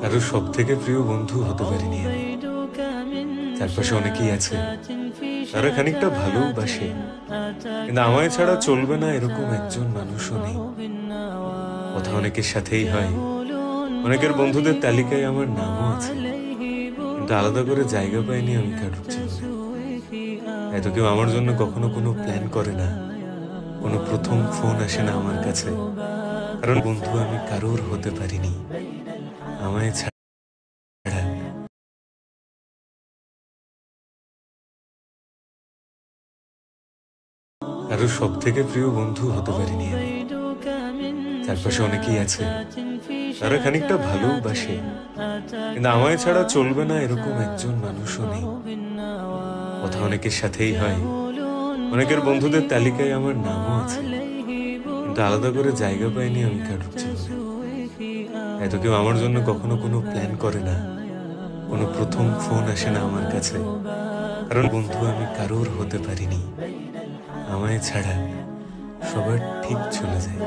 কারো সবথেকে প্রিয় বন্ধু হতে পারিনি আমি। চারপাশে অনেকেই আছে, তারা খানিকটা ভালোবাসে, কিন্তু আমায় ছাড়া চলবে না এরকম একজন মানুষও নেই। কথা অনেকের সাথেই হয়, অনেকের বন্ধুদের তালিকায় আমার নামও আছে, কিন্তু আলাদা করে জায়গা পাইনি আমি কারোর জীবনে। এত কেউ আমার জন্য কখনো কোনো প্ল্যান করে না, কোনো প্রথম ফোন আসে না আমার কাছে, কারণ বন্ধু আমি কারোর হতে পারিনি আমায় ছাড়া। কারো সবথেকে প্রিয় বন্ধু হতে পারিনি আমি। চারপাশে অনেকেই আছে, তারা খানিকটা ভালোবাসে, কিন্তু আমায় ছাড়া চলবে না এরকম একজন মানুষও নেই। কথা অনেকের সাথেই হয়, অনেকের বন্ধুদের তালিকায় আমার নামও আছে, কিন্তু আলাদা করে জায়গা পাইনি আমি কারোর জীবনে। এত কেউ আমার জন্য কখনো কোনো প্ল্যান করে না, কোনো প্রথম ফোন আসে না আমার কাছে, কারণ বন্ধু আমি কারোর হতে পারিনি আমায় ছাড়া। সবার ঠিক চলে যায়।